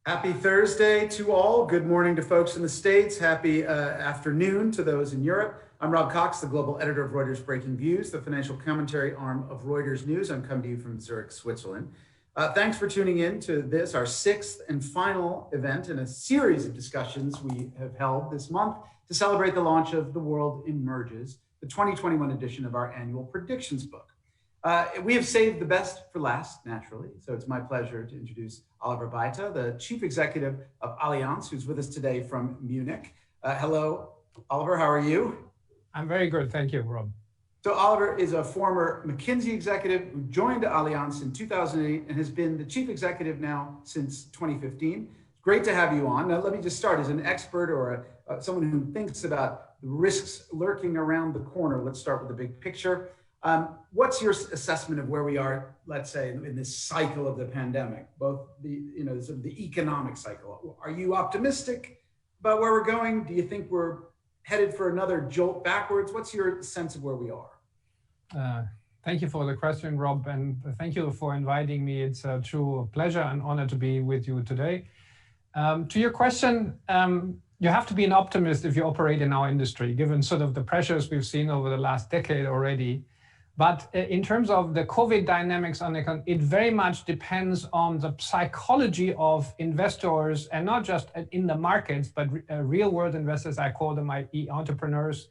Happy Thursday to all. Good morning to folks in the States. Happy afternoon to those in Europe. I'm Rob Cox, the global editor of Reuters Breakingviews, the financial commentary arm of Reuters News. I'm coming to you from Zurich, Switzerland. Thanks for tuning in to this, our sixth and final event in a series of discussions we have held this month to celebrate the launch of The World Emerges, the 2021 edition of our annual predictions book. We have saved the best for last, naturally. So it's my pleasure to introduce Oliver Baete, the chief executive of Allianz, who's with us today from Munich. Hello, Oliver, how are you? I'm very good, thank you, Rob. So Oliver is a former McKinsey executive who joined Allianz in 2008 and has been the chief executive now since 2015. Great to have you on. Now, let me just start. As an expert or someone who thinks about the risks lurking around the corner, let's start with the big picture. What's your assessment of where we are, let's say, in this cycle of the pandemic, both the economic cycle? Are you optimistic about where we're going? Do you think we're headed for another jolt backwards? What's your sense of where we are? Thank you for the question, Rob, and thank you for inviting me. It's a true pleasure and honor to be with you today. To your question, you have to be an optimist if you operate in our industry, given sort of the pressures we've seen over the last decade already. But in terms of the COVID dynamics, it very much depends on the psychology of investors, and not just in the markets, but real world investors, I call them i.e. entrepreneurs,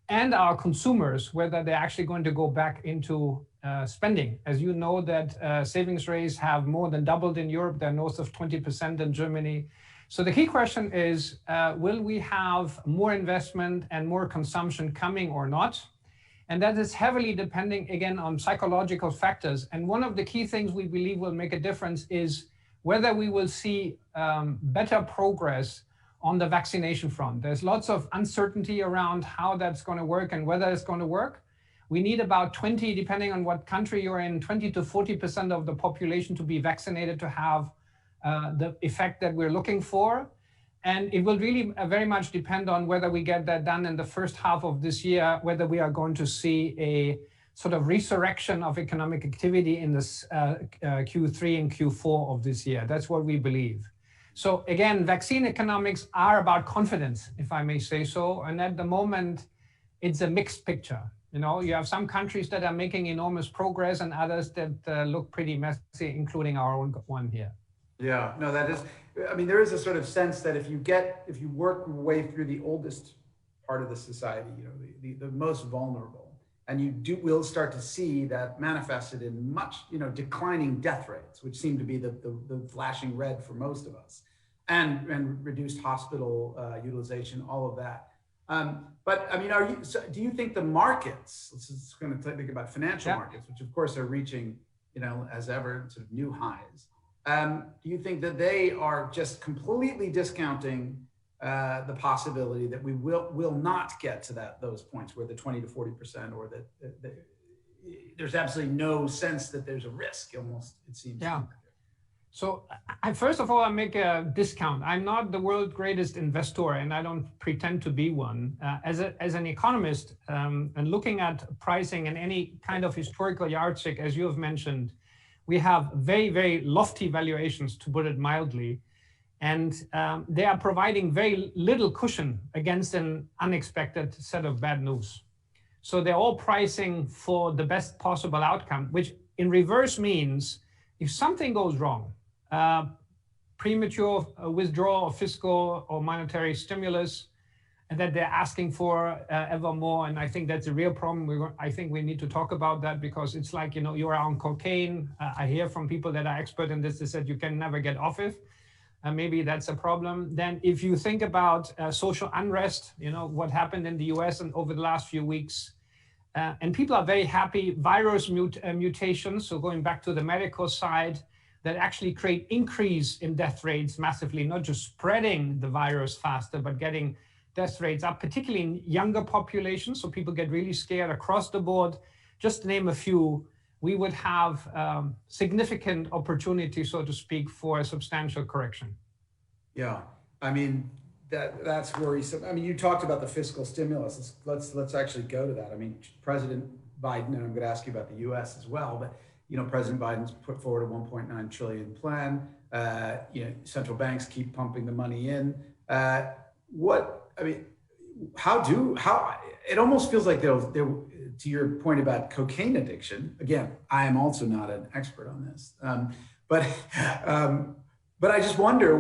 and our consumers, whether they're actually going to go back into spending. As you know, that savings rates have more than doubled in Europe. They're north of 20% in Germany. So the key question is, will we have more investment and more consumption coming or not? And that is heavily depending, again, on psychological factors. And one of the key things we believe will make a difference is whether we will see better progress on the vaccination front. There's lots of uncertainty around how that's going to work and whether it's going to work. We need about 20, depending on what country you're in, 20 to 40% of the population to be vaccinated to have the effect that we're looking for. And it will really very much depend on whether we get that done in the first half of this year, whether we are going to see a sort of resurrection of economic activity in this Q3 and Q4 of this year. That's what we believe. So again, vaccine economics are about confidence, if I may say so. And at the moment, it's a mixed picture. You know, you have some countries that are making enormous progress and others that look pretty messy, including our own one here. Yeah, no, that is, I mean, there is a sort of sense that if you work your way through the oldest part of the society, you know, the most vulnerable, and you will start to see that manifested in much, declining death rates, which seem to be the flashing red for most of us, and reduced hospital utilization, all of that. But I mean, do you think the markets, this is going to think about financial markets, which of course are reaching, as ever, sort of new highs. Do you think that they are just completely discounting the possibility that we will not get to those points where the 20 to 40%, or that there's absolutely no sense that there's a risk, almost, it seems? Yeah. So first of all, I make a discount. I'm not the world's greatest investor, and I don't pretend to be one. As an economist, and looking at pricing and any kind of historical yardstick, as you have mentioned, we have very, very lofty valuations, to put it mildly, and they are providing very little cushion against an unexpected set of bad news. So they're all pricing for the best possible outcome, which in reverse means if something goes wrong, premature withdrawal of fiscal or monetary stimulus, and that they're asking for ever more. And I think that's a real problem. I think we need to talk about that, because it's like, you're on cocaine. I hear from people that are expert in this, they said you can never get off it. Maybe that's a problem. Then if you think about social unrest, what happened in the US and over the last few weeks, and people are very happy, virus mutations, so going back to the medical side, that actually create increase in death rates massively, not just spreading the virus faster, but getting death rates up, particularly in younger populations. So people get really scared across the board. Just to name a few, we would have significant opportunity, so to speak, for a substantial correction. Yeah, I mean, that's worrisome. I mean, you talked about the fiscal stimulus. Let's actually go to that. I mean, President Biden, and I'm going to ask you about the U.S. as well, but President Biden's put forward a 1.9 trillion plan. Central banks keep pumping the money in. How it almost feels like they'll to your point about cocaine addiction. Again, I am also not an expert on this, but I just wonder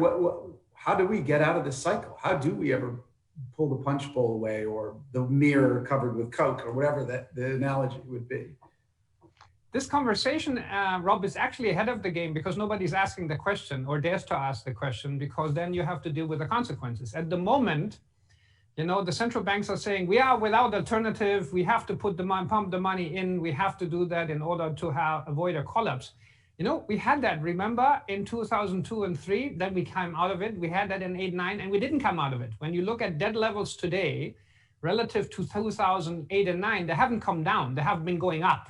how do we get out of this cycle? How do we ever pull the punch bowl away, or the mirror covered with Coke, or whatever the analogy would be? This conversation, Rob, is actually ahead of the game because nobody's asking the question or dares to ask the question, because then you have to deal with the consequences. At the moment, the central banks are saying we are without alternative. We have to pump the money in. We have to do that in order to avoid a collapse. We had that, remember, in 2002 and 2003, then we came out of it. We had that in 2008, 2009, and we didn't come out of it. When you look at debt levels today, relative to 2008 and 2009, they haven't come down. They have been going up.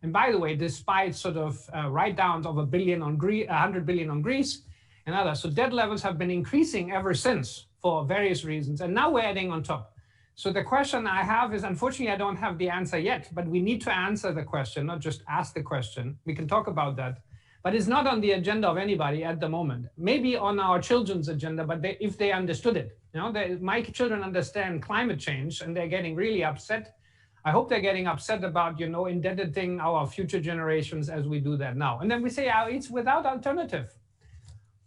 And by the way, despite sort of write-downs of $100 billion on Greece and others. So debt levels have been increasing ever since for various reasons. And now we're adding on top. So the question I have is, unfortunately, I don't have the answer yet, but we need to answer the question, not just ask the question. We can talk about that. But it's not on the agenda of anybody at the moment. Maybe on our children's agenda, but if they understood it. My children understand climate change and they're getting really upset. I hope they're getting upset about, indebting our future generations as we do that now. And then we say, it's without alternative.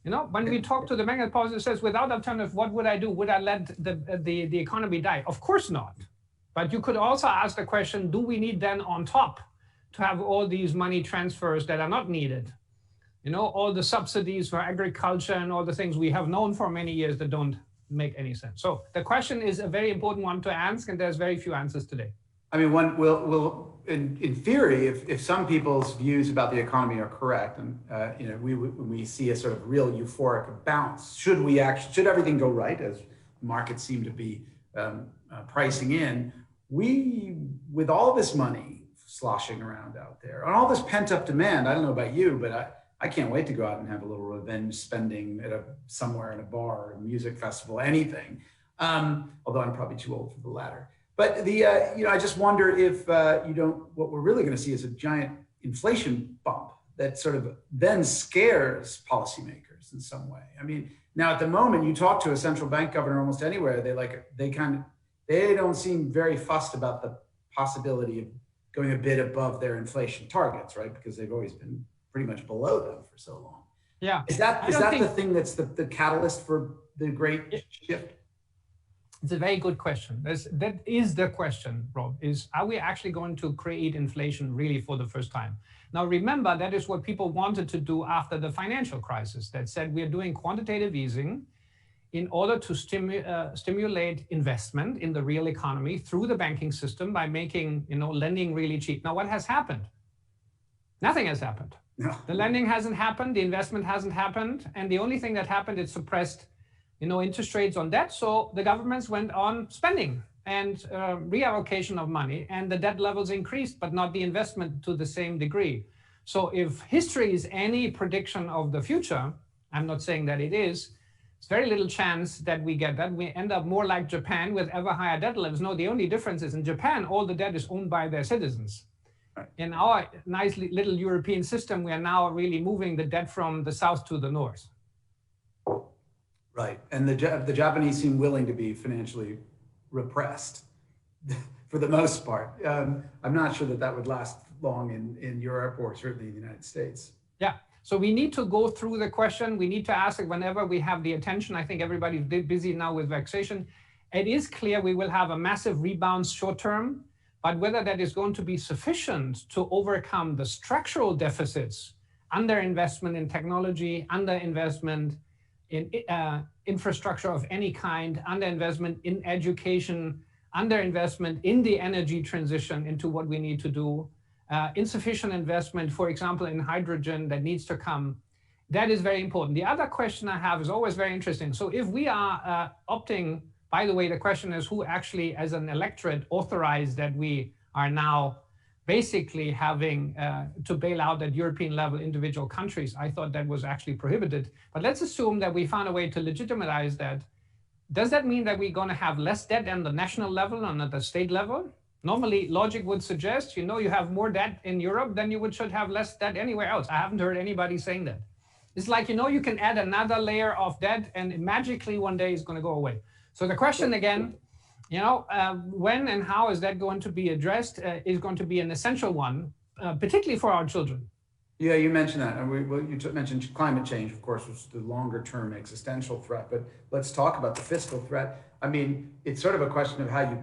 When we talk to the bank policy, it says, without alternative, what would I do? Would I let the economy die? Of course not. But you could also ask the question, do we need then on top to have all these money transfers that are not needed? All the subsidies for agriculture and all the things we have known for many years that don't make any sense. So the question is a very important one to ask, and there's very few answers today. I mean, one will in theory, if some people's views about the economy are correct, and when we see a sort of real euphoric bounce, should everything go right, as markets seem to be pricing in, with all this money sloshing around out there and all this pent up demand, I don't know about you, but I can't wait to go out and have a little revenge spending at somewhere in a bar, a music festival, anything. Although I'm probably too old for the latter. But I just wonder if what we're really going to see is a giant inflation bump that sort of then scares policymakers in some way. I mean, now at the moment, you talk to a central bank governor almost anywhere, they don't seem very fussed about the possibility of going a bit above their inflation targets, right? Because they've always been pretty much below them for so long. Yeah. Is that the thing that's the catalyst for the great shift? It's a very good question. That is the question, Rob, are we actually going to create inflation really for the first time? Now, remember, that is what people wanted to do after the financial crisis, that said we're doing quantitative easing in order to stimulate investment in the real economy through the banking system by making lending really cheap. Now, what has happened? Nothing has happened. No. The lending hasn't happened, the investment hasn't happened, and the only thing that happened is suppressed interest rates on debt. So the governments went on spending and reallocation of money, and the debt levels increased, but not the investment to the same degree. So if history is any prediction of the future, I'm not saying that it is, it's very little chance that we get that. We end up more like Japan with ever higher debt levels. No, the only difference is in Japan, all the debt is owned by their citizens. In our nice little European system, we are now really moving the debt from the south to the north. Right, and the Japanese seem willing to be financially repressed for the most part. I'm not sure that would last long in Europe or certainly in the United States. Yeah, so we need to go through the question. We need to ask it whenever we have the attention. I think everybody's busy now with vaccination. It is clear we will have a massive rebound short term, but whether that is going to be sufficient to overcome the structural deficits, underinvestment in technology, underinvestment in infrastructure of any kind, underinvestment in education, underinvestment in the energy transition into what we need to do, insufficient investment, for example, in hydrogen that needs to come. That is very important. The other question I have is always very interesting. So if we are opting, by the way, the question is who actually, as an electorate, authorized that we are now basically having to bail out at European level individual countries. I thought that was actually prohibited. But let's assume that we found a way to legitimize that. Does that mean that we're going to have less debt on the national level and at the state level? Normally, logic would suggest, you know, you have more debt in Europe than you should have less debt anywhere else. I haven't heard anybody saying that. It's like, you know, you can add another layer of debt and magically one day it's going to go away. So the question again, you know, when and how is that going to be addressed is going to be an essential one, particularly for our children. Yeah, you mentioned that. And you mentioned climate change, of course, which is the longer term existential threat. But let's talk about the fiscal threat. I mean, it's sort of a question of how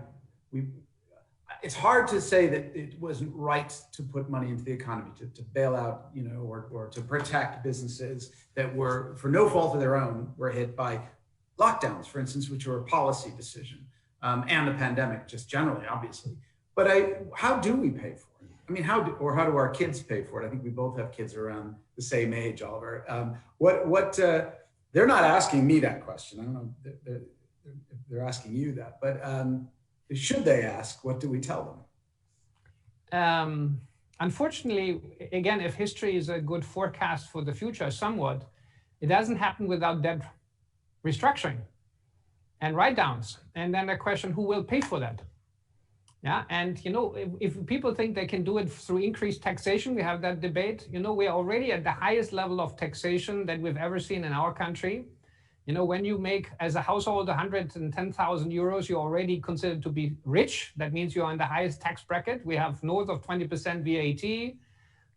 it's hard to say that it wasn't right to put money into the economy, to bail out, you know, or to protect businesses that were, for no fault of their own, were hit by lockdowns, for instance, which were a policy decision. And the pandemic, just generally, obviously. But how do we pay for it? I mean, how do our kids pay for it? I think we both have kids around the same age, Oliver. They're not asking me that question. I don't know if they're asking you that, but should they ask, what do we tell them? Unfortunately, again, if history is a good forecast for the future somewhat, it doesn't happen without debt restructuring and write-downs, and then the question, who will pay for that? Yeah, and you know, if people think they can do it through increased taxation, we have that debate. You know, we are already at the highest level of taxation that we've ever seen in our country. You know, when you make as a household 110,000 euros, you're already considered to be rich. That means you're in the highest tax bracket. We have north of 20% VAT. You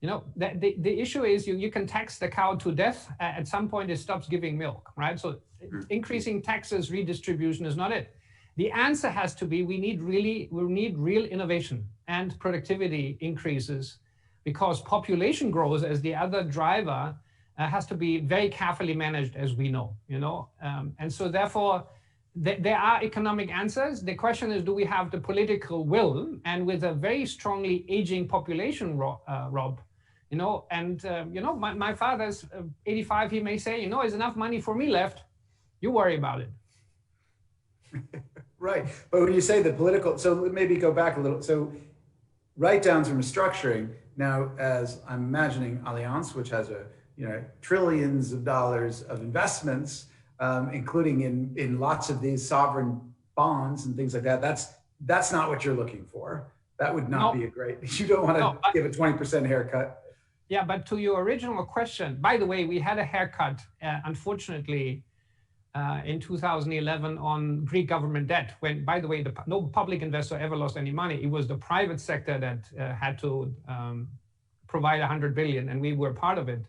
know, the issue is you can tax the cow to death. At some point, it stops giving milk, right? So increasing taxes redistribution is not it. The answer has to be we need real innovation and productivity increases, because population growth as the other driver has to be very carefully managed, as we know, you know. And so therefore, there are economic answers. The question is, do we have the political will? And with a very strongly aging population, Rob, you know, and, you know, my father's 85, he may say, you know, there's enough money for me left. You worry about it. Right. But when you say the political, so maybe go back a little. So write-downs and restructuring. Now, as I'm imagining Allianz, which has trillions of dollars of investments, including in lots of these sovereign bonds and things like that, that's not what you're looking for. That would not be a great, you don't want to give a 20% haircut. Yeah, but to your original question, by the way, we had a haircut, unfortunately, in 2011 on Greek government debt, when, by the way, no public investor ever lost any money. It was the private sector that had to provide 100 billion, and we were part of it.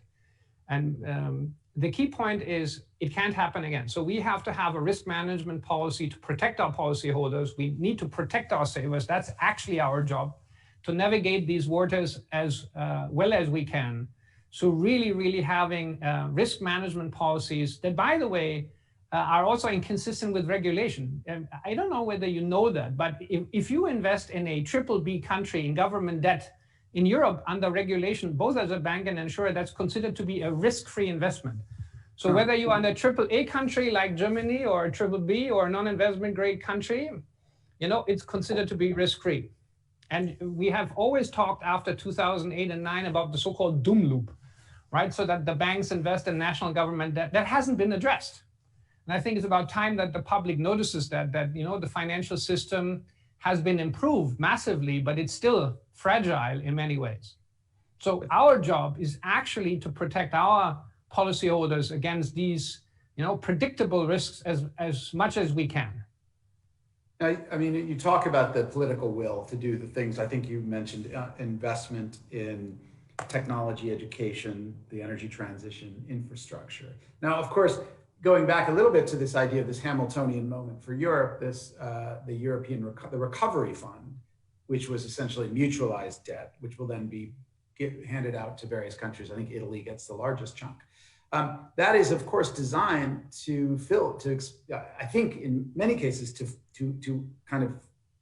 And the key point is it can't happen again. So we have to have a risk management policy to protect our policyholders. We need to protect our savers. That's actually our job, to navigate these waters as well as we can. So really having risk management policies that, by the way, are also inconsistent with regulation. And I don't know whether you know that, but if you invest in a BBB country in government debt in Europe under regulation, both as a bank and insurer, that's considered to be a risk-free investment. So whether you're in a AAA country like Germany or a BBB or a non-investment grade country, you know, it's considered to be risk-free. And we have always talked after 2008 and 9 about the so-called doom loop, right? So that the banks invest in national government debt. That hasn't been addressed. And I think it's about time that the public notices that you know, the financial system has been improved massively, but it's still fragile in many ways. So our job is actually to protect our policyholders against these, you know, predictable risks as much as we can. I mean, you talk about the political will to do the things. I think you mentioned investment in technology, education, the energy transition, infrastructure. Now, of course, going back a little bit to this idea of this Hamiltonian moment for Europe, the Recovery Fund, which was essentially mutualized debt, which will then be handed out to various countries. I think Italy gets the largest chunk. That is, of course, designed to I think in many cases, to kind of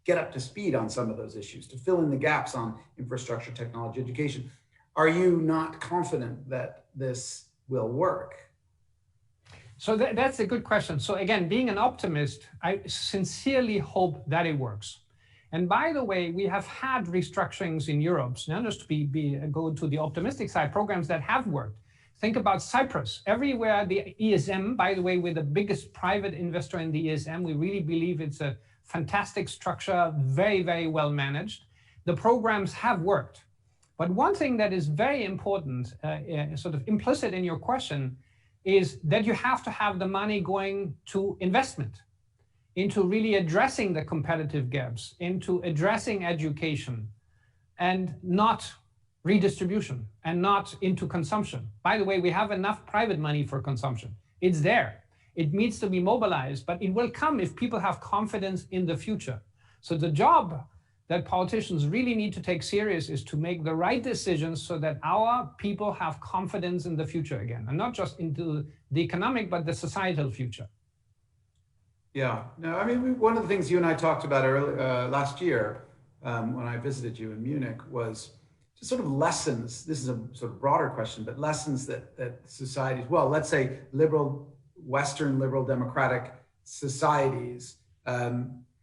get up to speed on some of those issues, to fill in the gaps on infrastructure, technology, education. Are you not confident that this will work? So that's a good question. So again, being an optimist, I sincerely hope that it works. And by the way, we have had restructurings in Europe, now just to go to the optimistic side, programs that have worked. Think about Cyprus. Everywhere the ESM, by the way, we're the biggest private investor in the ESM. We really believe it's a fantastic structure, very, very well managed. The programs have worked. But one thing that is very important, sort of implicit in your question, is that you have to have the money going to investment, into really addressing the competitive gaps, into addressing education, and not redistribution, and not into consumption. By the way, we have enough private money for consumption. It's there. It needs to be mobilized, but it will come if people have confidence in the future. So the job that politicians really need to take serious is to make the right decisions so that our people have confidence in the future again, and not just into the economic, but the societal future. Yeah, no, I mean, one of the things you and I talked about last year when I visited you in Munich was just sort of lessons. This is a sort of broader question, but lessons that societies, well, let's say Western liberal democratic societies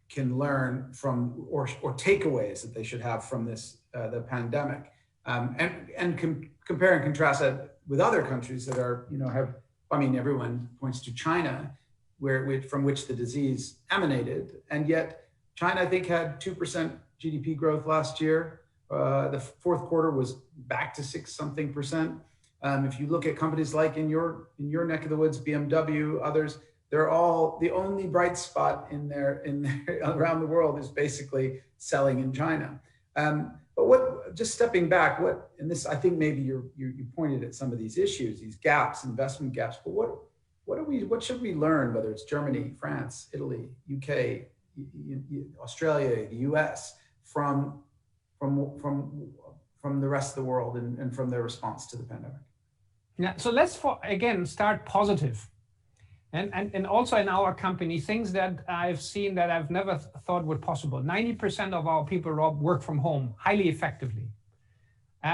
can learn from, or takeaways that they should have from this, the pandemic, and compare and contrast that with other countries that are, I mean, everyone points to China, from which the disease emanated, and yet China, I think, had 2% GDP growth last year. The fourth quarter was back to 6-something%. If you look at companies like in your neck of the woods, BMW, others, they're all, the only bright spot in their around the world is basically selling in China. But just stepping back, and this, I think maybe you pointed at some of these issues, these gaps, investment gaps, but what should we learn, whether it's Germany, France, Italy, UK, Australia, the US, from the rest of the world and from their response to the pandemic? Yeah, so let's again start positive. And also in our company, things that I've seen that I've never thought were possible. 90% of our people, Rob, work from home highly effectively.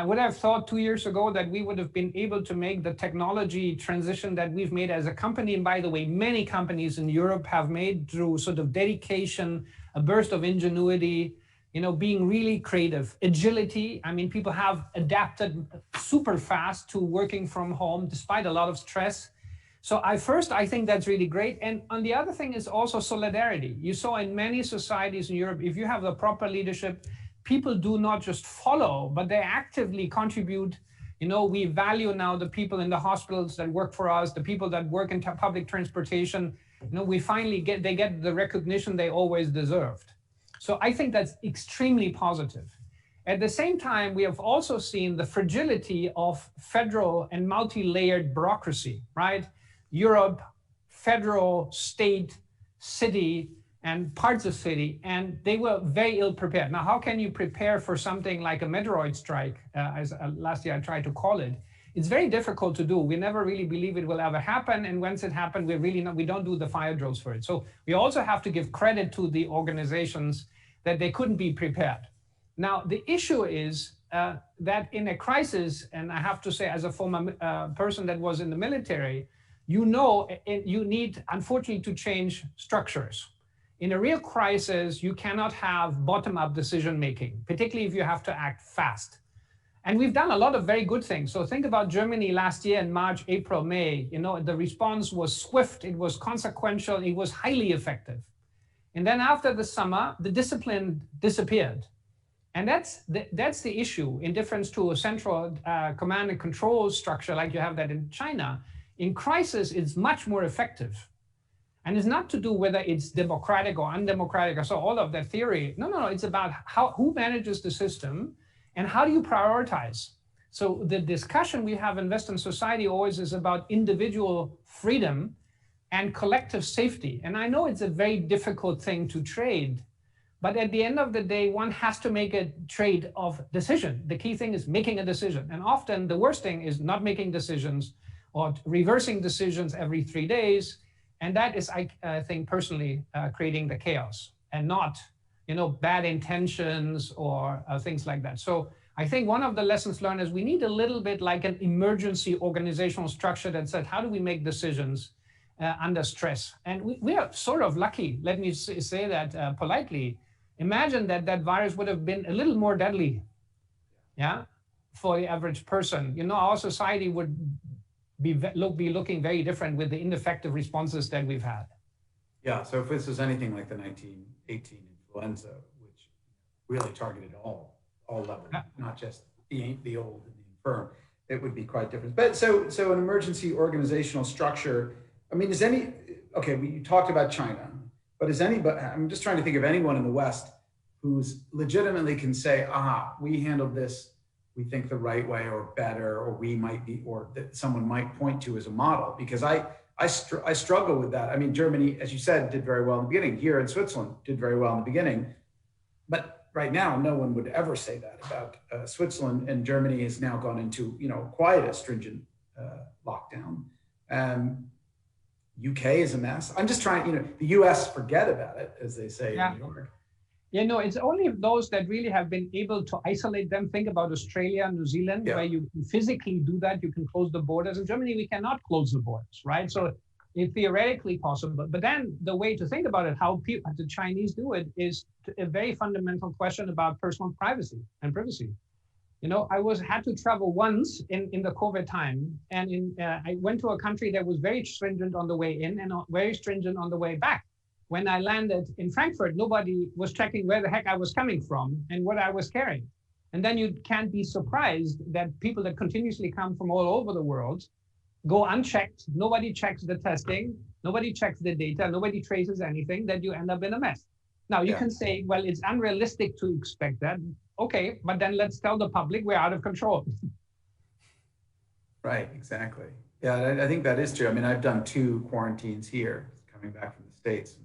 Would I have thought 2 years ago that we would have been able to make the technology transition that we've made as a company? And by the way, many companies in Europe have made through sort of dedication, a burst of ingenuity, being really creative, agility. I mean, people have adapted super fast to working from home despite a lot of stress. So I think that's really great. And on the other thing is also solidarity. You saw in many societies in Europe, if you have the proper leadership, people do not just follow, but they actively contribute. We value now the people in the hospitals that work for us, the people that work in public transportation. We finally get the recognition they always deserved. So I think that's extremely positive. At the same time, we have also seen the fragility of federal and multi-layered bureaucracy, right? Europe, federal, state, city, and parts of city, and they were very ill prepared. Now, how can you prepare for something like a meteoroid strike, as last year I tried to call it? It's very difficult to do. We never really believe it will ever happen, and once it happened, we don't do the fire drills for it. So we also have to give credit to the organizations that they couldn't be prepared. Now, the issue is that in a crisis, and I have to say, as a former person that was in the military, you need, unfortunately, to change structures. In a real crisis, you cannot have bottom-up decision-making, particularly if you have to act fast. And we've done a lot of very good things. So think about Germany last year in March, April, May. The response was swift, it was consequential, it was highly effective. And then after the summer, the discipline disappeared. And that's the issue, in difference to a central command and control structure like you have that in China. In crisis, it's much more effective. And it's not to do whether it's democratic or undemocratic or so, all of that theory. No, it's about who manages the system and how do you prioritize. So the discussion we have in Western society always is about individual freedom and collective safety. And I know it's a very difficult thing to trade, but at the end of the day, one has to make a trade of decision. The key thing is making a decision. And often the worst thing is not making decisions or reversing decisions every 3 days. And that is, I think, personally creating the chaos and not, bad intentions or things like that. So I think one of the lessons learned is we need a little bit like an emergency organizational structure that said, how do we make decisions under stress? And we are sort of lucky, let me say that politely. Imagine that virus would have been a little more deadly, for the average person. Our society would be looking very different with the ineffective responses that we've had. Yeah, so if this was anything like the 1918 influenza, which really targeted all levels, not just the old and the infirm, it would be quite different. But so an emergency organizational structure. I mean, okay? We talked about China, but is anybody? I'm just trying to think of anyone in the West who's legitimately can say, we handled this, we think the right way or better, or we might be, or that someone might point to as a model. Because I struggle with that. I mean, Germany, as you said, did very well in the beginning. Here in Switzerland, did very well in the beginning. But right now, no one would ever say that about Switzerland. And Germany has now gone into, quite a stringent lockdown. UK is a mess. I'm just trying, the US, forget about it, as they say in New York. It's only those that really have been able to isolate them. Think about Australia, New Zealand, where you can physically do that. You can close the borders. In Germany, we cannot close the borders, right? So it's theoretically possible. But then the way to think about it, how the Chinese do it, is a very fundamental question about personal privacy and privacy. I had to travel once in the COVID time, and I went to a country that was very stringent on the way in and very stringent on the way back. When I landed in Frankfurt, nobody was checking where the heck I was coming from and what I was carrying. And then you can't be surprised that people that continuously come from all over the world go unchecked. Nobody checks the testing. Nobody checks the data. Nobody traces anything, that you end up in a mess. Now, you can say, well, it's unrealistic to expect that. Okay, but then let's tell the public we're out of control. Right, exactly. Yeah, I think that is true. I mean, I've done 2 quarantines here, coming back from the States.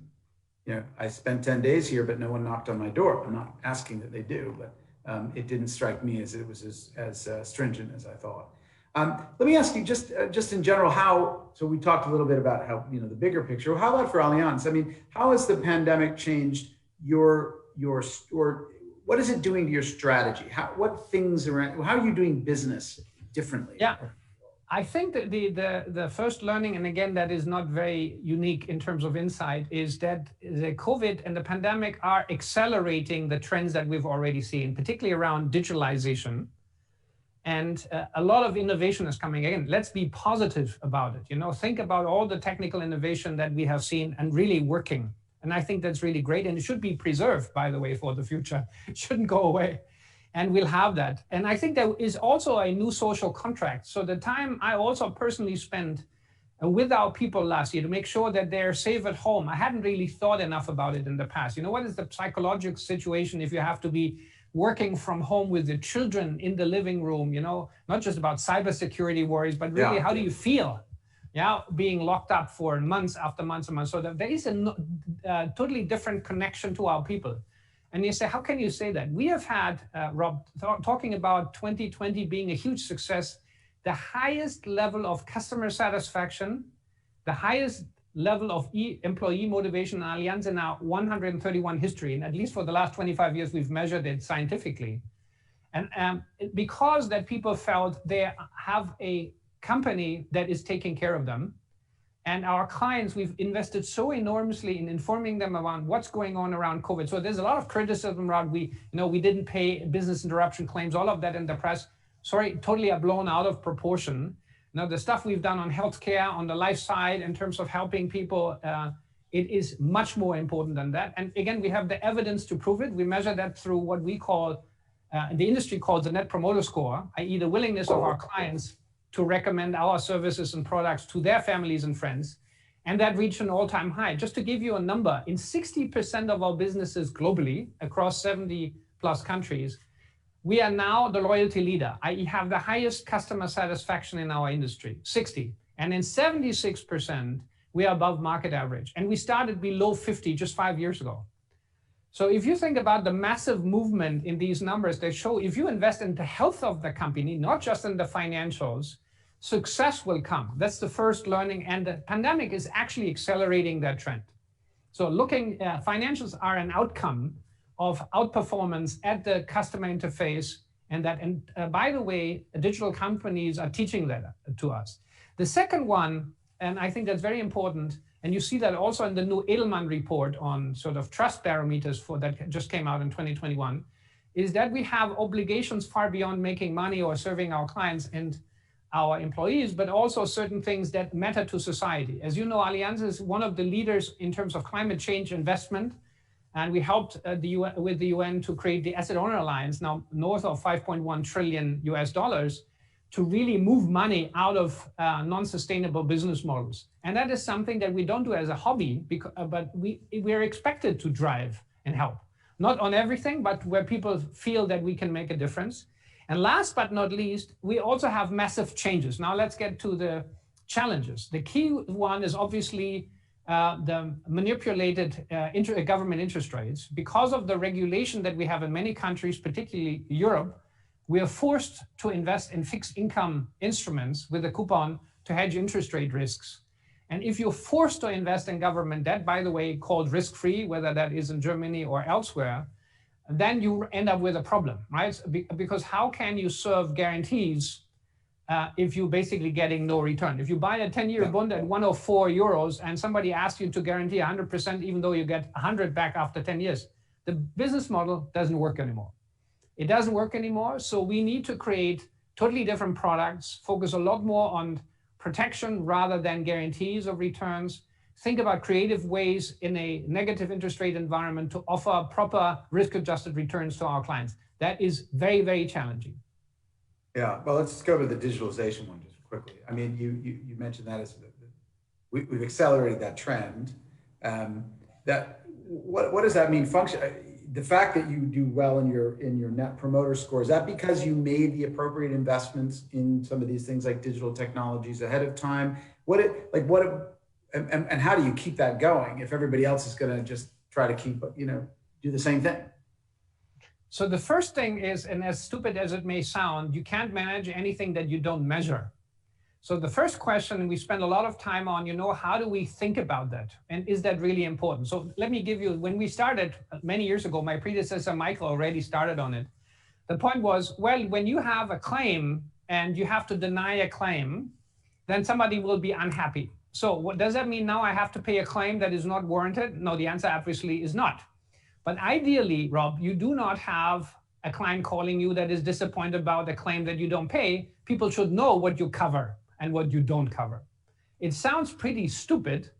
I spent 10 days here, but no one knocked on my door. I'm not asking that they do, but it didn't strike me as it was as stringent as I thought. Let me ask you, just in general, so we talked a little bit about how, the bigger picture. How about for Allianz? I mean, how has the pandemic changed or what is it doing to your strategy? How are you doing business differently? Yeah. I think that the first learning, and again, that is not very unique in terms of insight, is that the COVID and the pandemic are accelerating the trends that we've already seen, particularly around digitalization. And a lot of innovation is coming in. Let's be positive about it. Think about all the technical innovation that we have seen and really working. And I think that's really great. And it should be preserved, by the way, for the future. It shouldn't go away. And we'll have that. And I think there is also a new social contract. So the time I also personally spent with our people last year to make sure that they're safe at home, I hadn't really thought enough about it in the past. What is the psychological situation if you have to be working from home with the children in the living room, not just about cybersecurity worries, but really how do you feel? Being locked up for months after months and months. So that there is a totally different connection to our people. And you say, how can you say that? We have had, Rob, talking about 2020 being a huge success, the highest level of customer satisfaction, the highest level of employee motivation in Allianz in our 131 history. And at least for the last 25 years, we've measured it scientifically. And because that people felt they have a company that is taking care of them. And our clients, we've invested so enormously in informing them around what's going on around COVID. So there's a lot of criticism around we didn't pay business interruption claims, all of that in the press. Sorry, totally blown out of proportion. Now, the stuff we've done on healthcare, on the life side, in terms of helping people, it is much more important than that. And again, we have the evidence to prove it. We measure that through what we call, the industry calls the Net Promoter Score, i.e. the willingness of our clients to recommend our services and products to their families and friends. And that reached an all-time high. Just to give you a number, in 60% of our businesses globally, across 70 plus countries, we are now the loyalty leader, i.e. have the highest customer satisfaction in our industry, 60. And in 76%, we are above market average. And we started below 50 just 5 years ago. So if you think about the massive movement in these numbers, they show if you invest in the health of the company, not just in the financials, success will come. That's the first learning. And the pandemic is actually accelerating that trend. So financials are an outcome of outperformance at the customer interface. And by the way, digital companies are teaching that to us. The second one, and I think that's very important, and you see that also in the new Edelman report on sort of trust barometers that just came out in 2021, is that we have obligations far beyond making money or serving our clients. And our employees, but also certain things that matter to society. As you know, Allianz is one of the leaders in terms of climate change investment. And we helped with the UN to create the Asset Owner Alliance, now north of 5.1 trillion US dollars, to really move money out of non-sustainable business models. And that is something that we don't do as a hobby, but we're expected to drive and help. Not on everything, but where people feel that we can make a difference. And last but not least, we also have massive changes. Now let's get to the challenges. The key one is obviously the manipulated government interest rates. Because of the regulation that we have in many countries, particularly Europe, we are forced to invest in fixed income instruments with a coupon to hedge interest rate risks. And if you're forced to invest in government debt, by the way, called risk-free, whether that is in Germany or elsewhere, then you end up with a problem, right? Because how can you serve guarantees if you're basically getting no return? If you buy a 10-year bond at 104 euros and somebody asks you to guarantee 100%, even though you get 100 back after 10 years, the business model doesn't work anymore. It doesn't work anymore. So we need to create totally different products, focus a lot more on protection rather than guarantees of returns. Think about creative ways in a negative interest rate environment to offer proper risk-adjusted returns to our clients. That is very, very challenging. Yeah, well, let's go to the digitalization one just quickly. I mean, you mentioned that as we've accelerated that trend. What does that mean? The fact that you do well in your net promoter score, is that because you made the appropriate investments in some of these things like digital technologies ahead of time? And how do you keep that going if everybody else is going to just try to keep, do the same thing? So the first thing is, and as stupid as it may sound, you can't manage anything that you don't measure. So the first question we spend a lot of time on, how do we think about that? And is that really important? So let me give you, when we started many years ago, my predecessor, Michael, already started on it. The point was, well, when you have a claim and you have to deny a claim, then somebody will be unhappy. So what does that mean now? I have to pay a claim that is not warranted? No, the answer obviously is not. But ideally, Rob, you do not have a client calling you that is disappointed about a claim that you don't pay. People should know what you cover and what you don't cover. It sounds pretty stupid,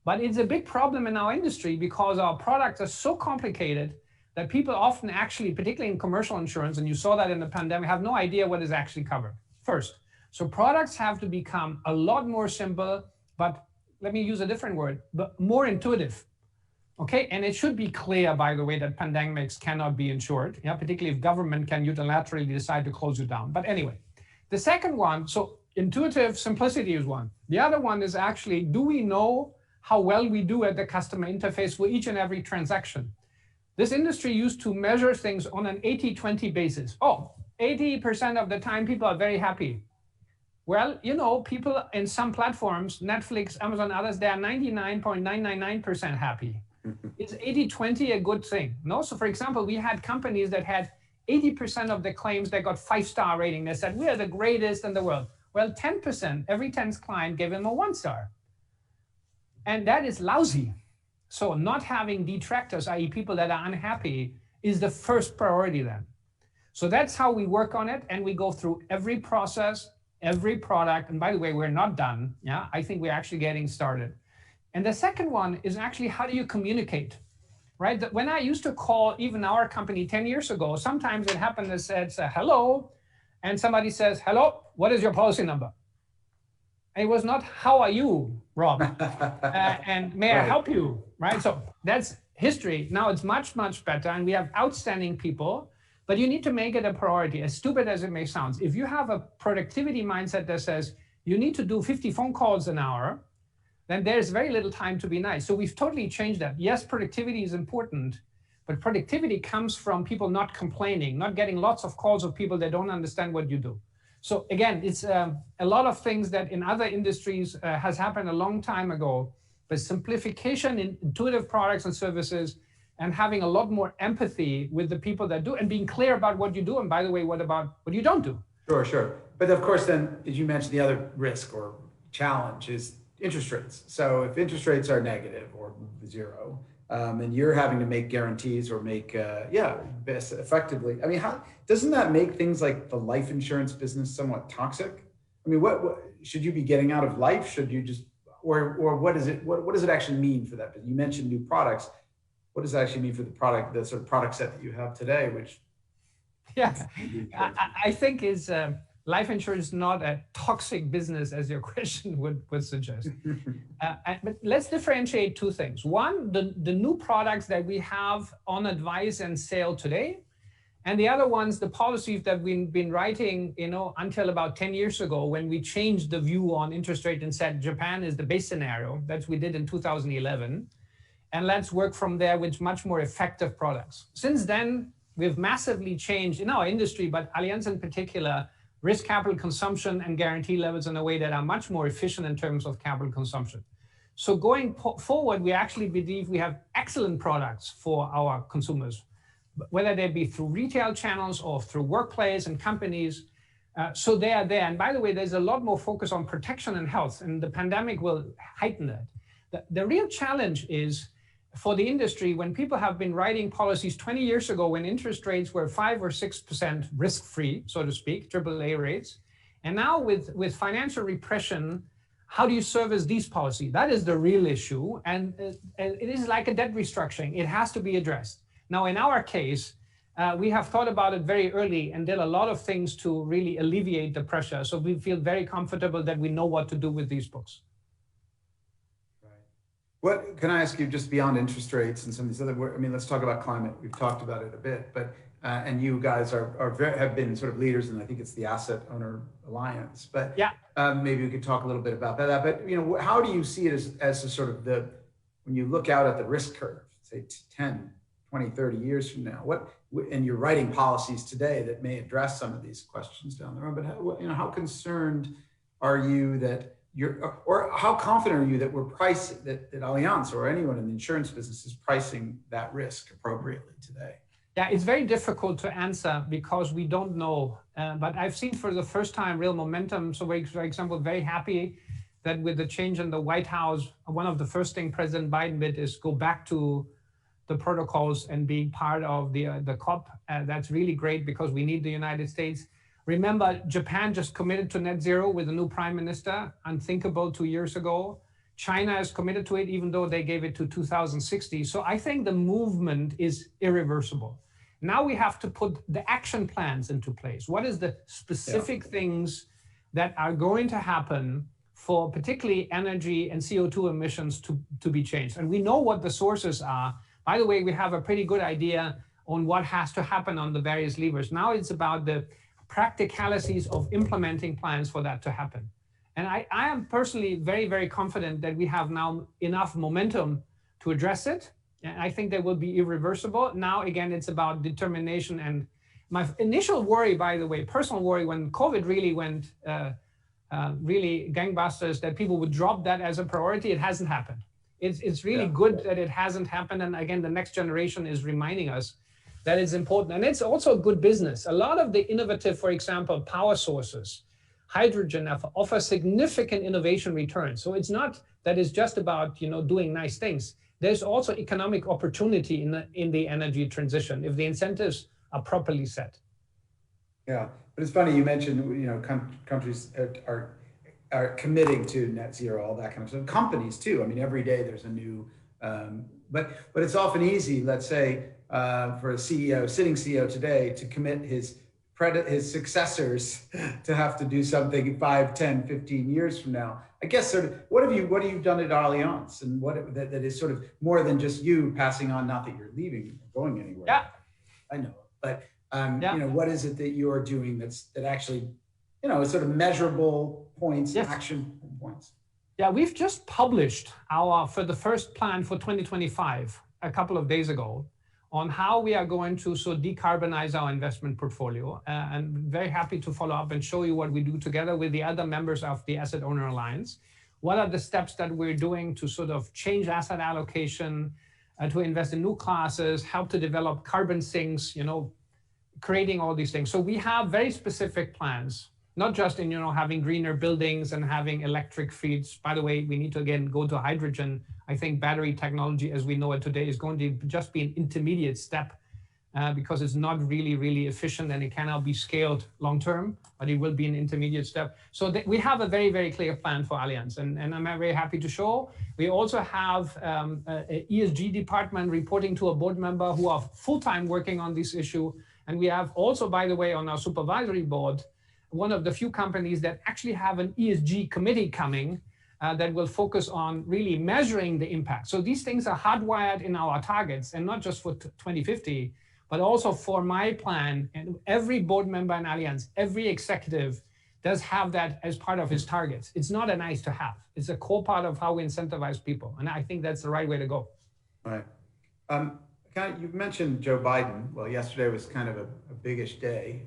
but it's a big problem in our industry because our products are so complicated that people often actually, particularly in commercial insurance, and you saw that in the pandemic, have no idea what is actually covered. First, so products have to become a lot more simple, but let me use a different word, but more intuitive. Okay, and it should be clear, by the way, that pandemics cannot be insured, particularly if government can unilaterally decide to close you down. But anyway, the second one, so intuitive simplicity is one. The other one is actually, do we know how well we do at the customer interface for each and every transaction? This industry used to measure things on an 80-20 basis. 80% of the time people are very happy. Well, people in some platforms, Netflix, Amazon, others, they are 99.999% happy. Is 80-20 a good thing? No. So for example, we had companies that had 80% of the claims that got 5-star rating. They said, we are the greatest in the world. Well, 10%, every 10th client gave them a 1-star. And that is lousy. So not having detractors, i.e. people that are unhappy, is the first priority then. So that's how we work on it. And we go through every process, every product. And by the way, we're not done. Yeah, I think we're actually getting started. And the second one is actually, how do you communicate, right? When I used to call even our company 10 years ago, sometimes it happened that said, hello, and somebody says, hello, what is your policy number? And it was not, how are you, Rob? And may I help you, right? So that's history. Now it's much, much better. And we have outstanding people, but you need to make it a priority, as stupid as it may sound. If you have a productivity mindset that says you need to do 50 phone calls an hour, then there's very little time to be nice. So we've totally changed that. Yes, productivity is important, but productivity comes from people not complaining, not getting lots of calls of people that don't understand what you do. So again, it's a lot of things that in other industries has happened a long time ago, but simplification in intuitive products and services and having a lot more empathy with the people that do and being clear about what you do. And by the way, what about what you don't do? Sure. But of course, then, as you mentioned, the other risk or challenge is interest rates. So if interest rates are negative or zero, and you're having to make guarantees or make, best effectively, I mean, how doesn't that make things like the life insurance business somewhat toxic? I mean, what should you be getting out of life? Should you just, or what is it? What does it actually mean for that? You mentioned new products. What does it actually mean for the sort of product set that you have today, which? Yeah, I think is life insurance not a toxic business as your question would suggest. But let's differentiate two things. One, the new products that we have on advice and sale today, and the other ones, the policies that we've been writing, until about 10 years ago when we changed the view on interest rate and said Japan is the base scenario. That's what we did in 2011. And let's work from there with much more effective products. Since then, we've massively changed in our industry, but Allianz in particular, risk capital consumption and guarantee levels in a way that are much more efficient in terms of capital consumption. So going forward, we actually believe we have excellent products for our consumers, whether they be through retail channels or through workplace and companies. So they are there. And by the way, there's a lot more focus on protection and health, and the pandemic will heighten that. The real challenge is for the industry, when people have been writing policies 20 years ago, when interest rates were 5 or 6% risk-free, so to speak, AAA rates, and now with financial repression, how do you service these policies? That is the real issue, and it is like a debt restructuring. It has to be addressed. Now, in our case, we have thought about it very early and did a lot of things to really alleviate the pressure. So we feel very comfortable that we know what to do with these books. What can I ask you, just beyond interest rates and some of these other, I mean, let's talk about climate. We've talked about it a bit, but and you guys have been sort of leaders, and I think it's the Asset Owner Alliance. But yeah, maybe we could talk a little bit about that. But how do you see it as a sort of when you look out at the risk curve, say 10, 20, 30 years from now, and you're writing policies today that may address some of these questions down the road, but how concerned are you that or how confident are you that we're pricing, that Allianz or anyone in the insurance business is pricing that risk appropriately today? Yeah, it's very difficult to answer because we don't know. But I've seen for the first time real momentum. So for example, very happy that with the change in the White House, one of the first things President Biden did is go back to the protocols and being part of the COP. That's really great because we need the United States. Remember, Japan just committed to net zero with a new prime minister, unthinkable 2 years ago. China is committed to it, even though they gave it to 2060. So I think the movement is irreversible. Now we have to put the action plans into place. What is the specific things that are going to happen for particularly energy and CO2 emissions to be changed? And we know what the sources are. By the way, we have a pretty good idea on what has to happen on the various levers. Now it's about the practicalities of implementing plans for that to happen. And I am personally very, very confident that we have now enough momentum to address it. And I think they will be irreversible. Now, again, it's about determination. And my initial worry, by the way, personal worry, when COVID really went really gangbusters, that people would drop that as a priority. It hasn't happened. It's really good that it hasn't happened. And again, the next generation is reminding us that is important. And it's also a good business. A lot of the innovative, for example, power sources, hydrogen offer significant innovation returns. So it's not that it's just about doing nice things. There's also economic opportunity in the energy transition if the incentives are properly set. Yeah, but it's funny you mentioned countries are committing to net zero, all that kind of stuff. Companies too. I mean, every day there's a new. But it's often easy, let's say, for a sitting CEO today to commit his successors to have to do something 5, 10, 15 years from now. I guess sort of what have you done at Allianz, and that is sort of more than just you passing on, not that you're leaving or going anywhere. Yeah, I know, but what is it that you are doing that actually is sort of measurable points, action points? Yeah, we've just published for the first plan for 2025 a couple of days ago on how we are going to decarbonize our investment portfolio. And very happy to follow up and show you what we do together with the other members of the Asset Owner Alliance. What are the steps that we're doing to sort of change asset allocation, to invest in new classes, help to develop carbon sinks, creating all these things. So we have very specific plans, not just in having greener buildings and having electric fleets. By the way, we need to again go to hydrogen. I think battery technology as we know it today is going to just be an intermediate step because it's not really, really efficient and it cannot be scaled long term, but it will be an intermediate step. So we have a very, very clear plan for Allianz, and I'm very happy to show. We also have an ESG department reporting to a board member who are full-time working on this issue. And we have also, by the way, on our supervisory board, one of the few companies that actually have an ESG committee coming that will focus on really measuring the impact. So these things are hardwired in our targets, and not just for 2050, but also for my plan. And every board member in Allianz, every executive does have that as part of his targets. It's not a nice to have. It's a core part of how we incentivize people. And I think that's the right way to go. Right. You've mentioned Joe Biden. Well, yesterday was kind of a biggish day.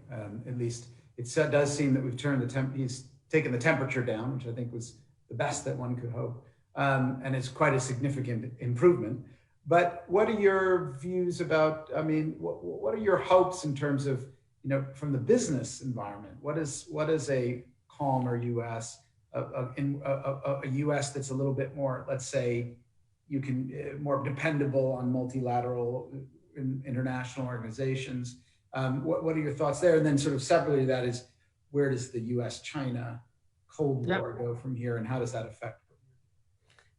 At least it does seem that we've turned he's taken the temperature down, which I think was the best that one could hope. And it's quite a significant improvement. But what are your views about, I mean, what are your hopes in terms of, from the business environment? What is a calmer U.S., a U.S. that's a little bit more, let's say, more dependable on multilateral international organizations? What are your thoughts there? And then sort of separately to that is, where does the U.S.-China Cold War go from here, and how does that affect?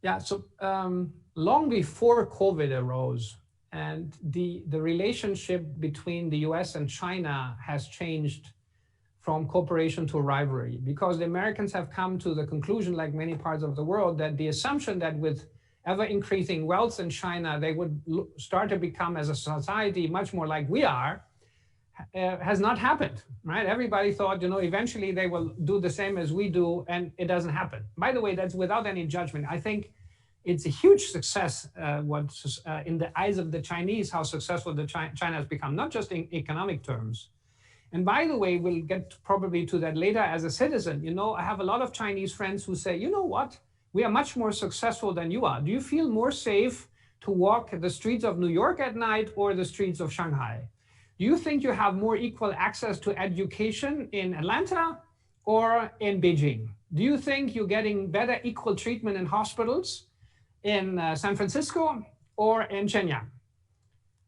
Yeah, so long before COVID arose, and the relationship between the US and China has changed from cooperation to rivalry, because the Americans have come to the conclusion, like many parts of the world, that the assumption that with ever increasing wealth in China, they would start to become, as a society, much more like we are, has not happened, right? Everybody thought, eventually they will do the same as we do, and it doesn't happen. By the way, that's without any judgment. I think it's a huge success, in the eyes of the Chinese, how successful China has become, not just in economic terms. And by the way, we'll get probably to that later as a citizen. I have a lot of Chinese friends who say, you know what? We are much more successful than you are. Do you feel more safe to walk the streets of New York at night or the streets of Shanghai? Do you think you have more equal access to education in Atlanta or in Beijing? Do you think you're getting better equal treatment in hospitals in San Francisco or in Shenyang?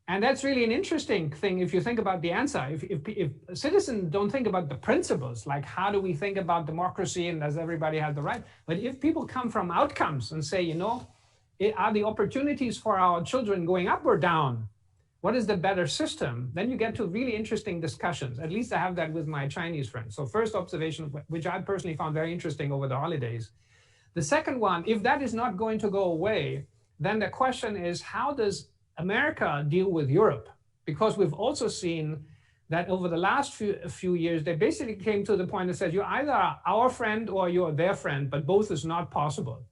And that's really an interesting thing if you think about the answer. If citizens don't think about the principles, like how do we think about democracy and does everybody have the right? But if people come from outcomes and say, are the opportunities for our children going up or down? What is the better system? Then you get to really interesting discussions. At least I have that with my Chinese friends. So first observation, which I personally found very interesting over the holidays. The second one, if that is not going to go away, then the question is, how does America deal with Europe? Because we've also seen that over the last few years, they basically came to the point that says, you're either our friend or you're their friend, but both is not possible.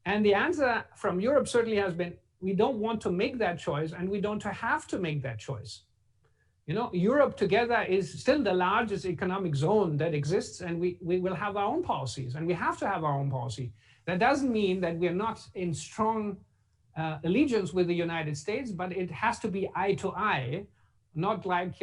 And the answer from Europe certainly has been, we don't want to make that choice, and we don't have to make that choice. Europe together is still the largest economic zone that exists, and we will have our own policies, and we have to have our own policy. That doesn't mean that we're not in strong allegiance with the United States, but it has to be eye to eye, not like,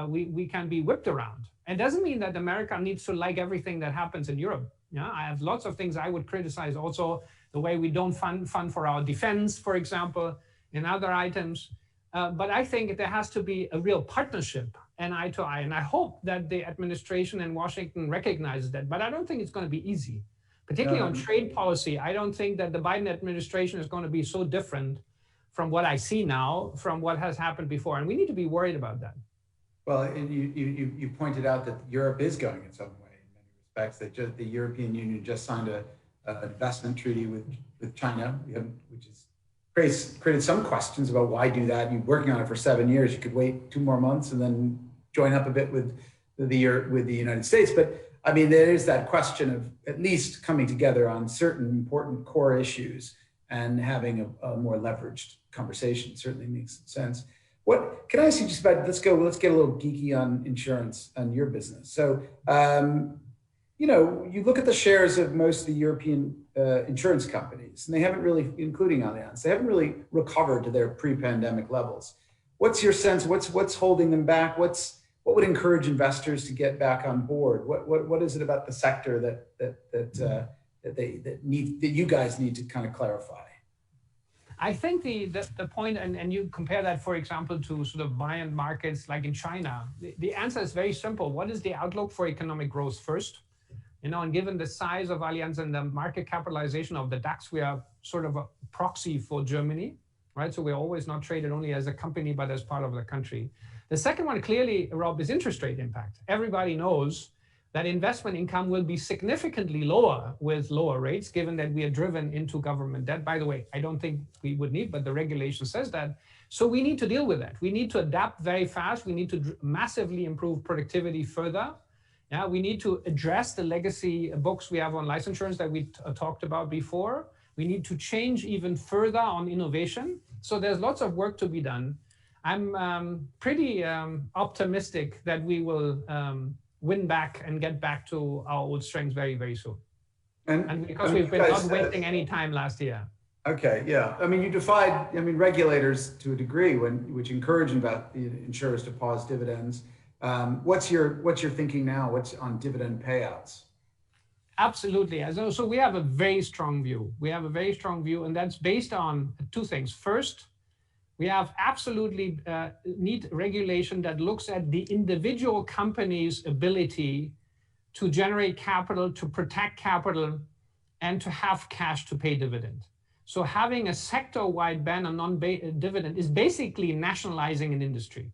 we can be whipped around. It doesn't mean that America needs to like everything that happens in Europe. I have lots of things I would criticize also, the way we don't fund for our defense, for example, in other items. But I think there has to be a real partnership and eye to eye. And I hope that the administration in Washington recognizes that. But I don't think it's going to be easy, particularly on trade policy. I don't think that the Biden administration is going to be so different from what I see now, from what has happened before. And we need to be worried about that. Well, and you pointed out that Europe is going its own way in many respects. That the European Union just signed an investment treaty with China, which has created some questions about why do that. You're working on it for 7 years. You could wait 2 more months and then join up a bit with the United States. But I mean, there is that question of at least coming together on certain important core issues and having a more leveraged conversation. Certainly makes sense. What can I ask you just about? Let's get a little geeky on insurance and your business. So, you look at the shares of most of the European insurance companies, and they haven't really, including Allianz, they haven't really recovered to their pre-pandemic levels. What's your sense? What's holding them back? What would encourage investors to get back on board? What is it about the sector that you guys need to kind of clarify? I think the point, and you compare that, for example, to sort of buoyant markets like in China, the answer is very simple. What is the outlook for economic growth first? And given the size of Allianz and the market capitalization of the DAX, we are sort of a proxy for Germany, right? So we're always not traded only as a company, but as part of the country. The second one, clearly, Rob, is interest rate impact. Everybody knows that investment income will be significantly lower with lower rates, given that we are driven into government debt. By the way, I don't think we would need, but the regulation says that. So we need to deal with that. We need to adapt very fast. We need to massively improve productivity further. Yeah, we need to address the legacy books we have on life insurance that we talked about before. We need to change even further on innovation. So there's lots of work to be done. I'm pretty optimistic that we will win back and get back to our old strengths very, very soon. And because we've been not wasting any time last year. Okay, yeah. I mean, you defied, regulators to a degree which encourage insurers to pause dividends. What's your thinking now? What's on dividend payouts? Absolutely. So we have a very strong view. And that's based on two things. First, we have absolutely need regulation that looks at the individual company's ability to generate capital, to protect capital, and to have cash to pay dividend. So having a sector-wide ban on non-dividend is basically nationalizing an industry.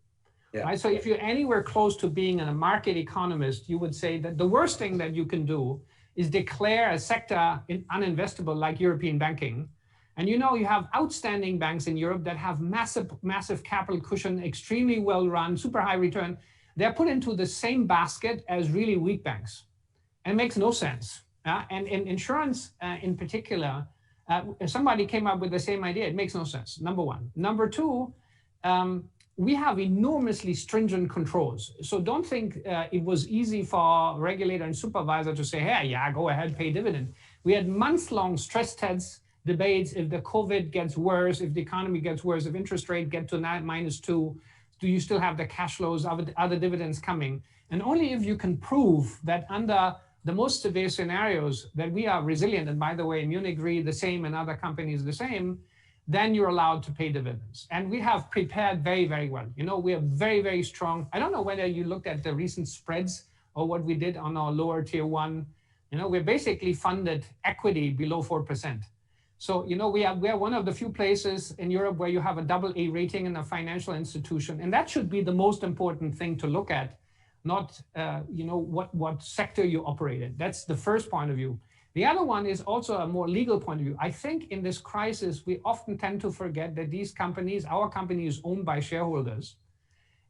Yeah. Right? So if you're anywhere close to being a market economist, you would say that the worst thing that you can do is declare a sector uninvestable like European banking. And you have outstanding banks in Europe that have massive capital cushion, extremely well run, super high return. They're put into the same basket as really weak banks. And it makes no sense. And in insurance in particular, somebody came up with the same idea. It makes no sense, number one. Number two, we have enormously stringent controls. So don't think it was easy for regulator and supervisor to say, hey, yeah, go ahead, pay dividend. We had months-long stress tests, debates. If the COVID gets worse, if the economy gets worse, if interest rate get to -2, do you still have the cash flows of other dividends coming? And only if you can prove that under the most severe scenarios that we are resilient, and by the way, Munich Re the same and other companies the same, then you're allowed to pay dividends. And we have prepared very, very well. We are very, very strong. I don't know whether you looked at the recent spreads or what we did on our lower tier one. We're basically funded equity below 4%. So, we are one of the few places in Europe where you have a AA rating in a financial institution. And that should be the most important thing to look at, not, what sector you operate in. That's the first point of view. The other one is also a more legal point of view. I think in this crisis, we often tend to forget that these companies, our company is owned by shareholders.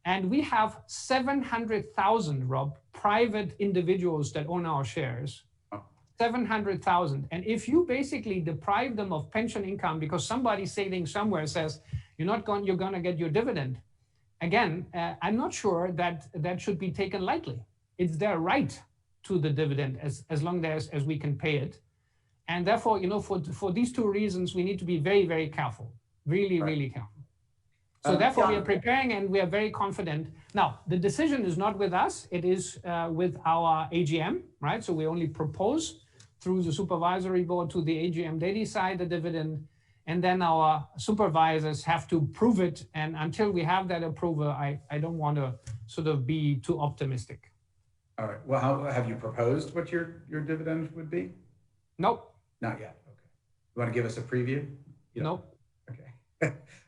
And we have 700,000, Rob, private individuals that own our shares. 700,000. And if you basically deprive them of pension income because somebody sitting somewhere says, you're going to get your dividend. Again, I'm not sure that should be taken lightly. It's their right to the dividend as long as we can pay it. And therefore, for these two reasons, we need to be very, very careful, really, really careful. So therefore, we are preparing and we are very confident. Now, the decision is not with us. It is with our AGM, right? So we only propose through the supervisory board to the AGM. They decide the dividend, and then our supervisors have to prove it. And until we have that approval, I don't want to sort of be too optimistic. All right. Well, how have you proposed what your dividend would be? Nope. Not yet. Okay. You want to give us a preview? Nope. Okay.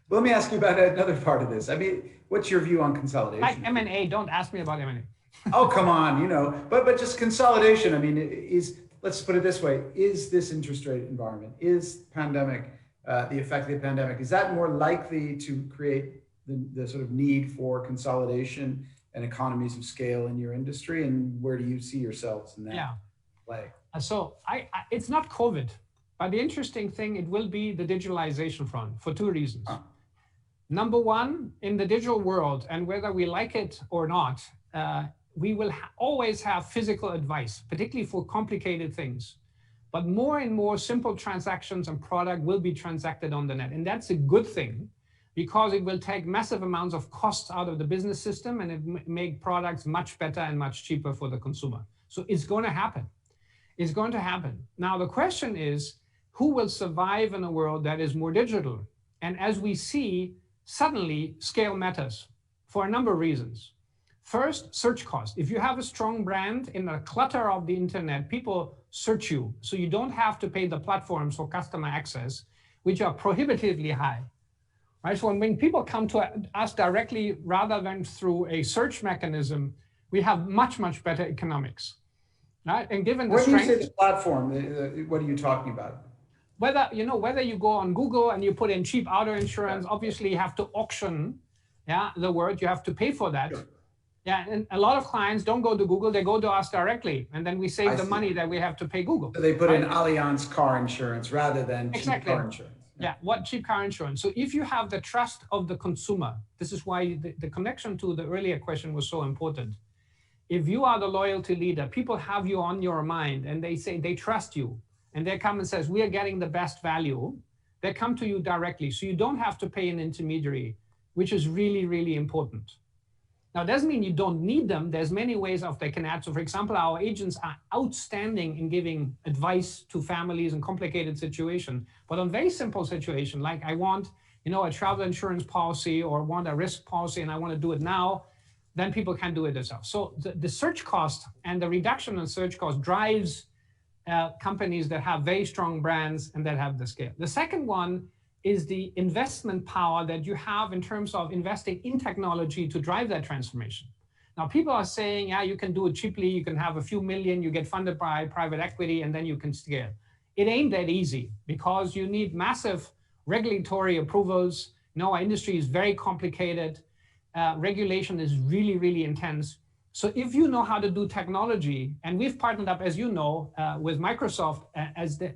Well, let me ask you about another part of this. I mean, what's your view on consolidation? Like M&A. Don't ask me about M&A. Oh, come on. But just consolidation. I mean, let's put it this way: is this interest rate environment, is pandemic, the effect of the pandemic, is that more likely to create the sort of need for consolidation and economies of scale in your industry? And where do you see yourselves in that play? So it's not COVID, but the interesting thing, it will be the digitalization front for two reasons. Number one, in the digital world, and whether we like it or not, we will always have physical advice, particularly for complicated things. But more and more simple transactions and product will be transacted on the net. And that's a good thing, because it will take massive amounts of costs out of the business system and it make products much better and much cheaper for the consumer. So it's going to happen. It's going to happen. Now, the question is, who will survive in a world that is more digital? And as we see, suddenly scale matters for a number of reasons. First, search cost. If you have a strong brand in the clutter of the internet, people search you. So you don't have to pay the platforms for customer access, which are prohibitively high. Right? So when people come to us directly rather than through a search mechanism, we have much, much better economics. Right? And given the strength, when you say the platform, what are you talking about? Whether you go on Google and you put in cheap auto insurance, obviously you have to auction, the word, you have to pay for that. Sure. Yeah, and a lot of clients don't go to Google, they go to us directly, and then we save the money that we have to pay Google. So they put in Allianz car insurance rather than cheap car insurance. Yeah, what cheap car insurance? So if you have the trust of the consumer, this is why the connection to the earlier question was so important. If you are the loyalty leader, people have you on your mind and they say they trust you, and they come and says, we are getting the best value, they come to you directly. So you don't have to pay an intermediary, which is really, really important. Now, it doesn't mean you don't need them. There's many ways of they can add. So for example, our agents are outstanding in giving advice to families in complicated situations, but on very simple situation, like I want, a travel insurance policy or want a risk policy and I want to do it now, then people can do it themselves. So the search cost and the reduction in search cost drives companies that have very strong brands and that have the scale. The second one is the investment power that you have in terms of investing in technology to drive that transformation. Now, people are saying, you can do it cheaply, you can have a few million, you get funded by private equity, and then you can scale. It ain't that easy because you need massive regulatory approvals. Our industry is very complicated. Regulation is really, really intense. So if you know how to do technology, and we've partnered up, as you know, with Microsoft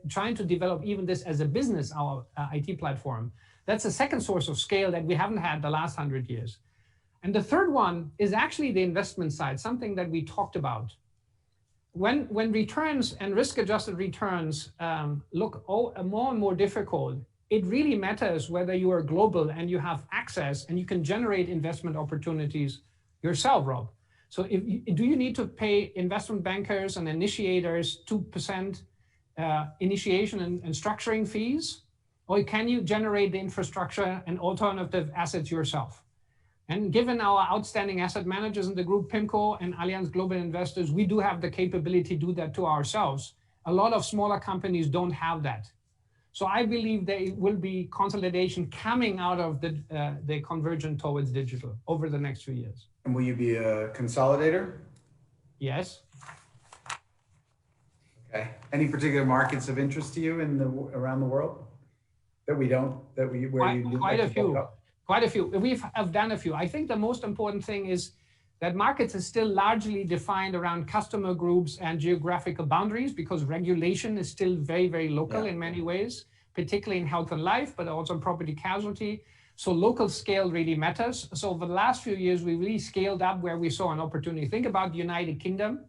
trying to develop even this as a business, our IT platform, that's a second source of scale that we haven't had the last 100 years. And the third one is actually the investment side, something that we talked about. When returns and risk-adjusted returns look more and more difficult, it really matters whether you are global and you have access and you can generate investment opportunities yourself, Rob. So do you need to pay investment bankers and initiators 2% initiation and structuring fees? Or can you generate the infrastructure and alternative assets yourself? And given our outstanding asset managers in the group, PIMCO and Allianz Global Investors, we do have the capability to do that to ourselves. A lot of smaller companies don't have that. So I believe there will be consolidation coming out of the convergence towards digital over the next few years. And will you be a consolidator? Yes. Okay. Any particular markets of interest to you around the world Quite a few. We have done a few. I think the most important thing is that markets are still largely defined around customer groups and geographical boundaries because regulation is still very, very local in many ways, particularly in health and life, but also in property casualty. So local scale really matters. So over the last few years, we really scaled up where we saw an opportunity. Think about the United Kingdom.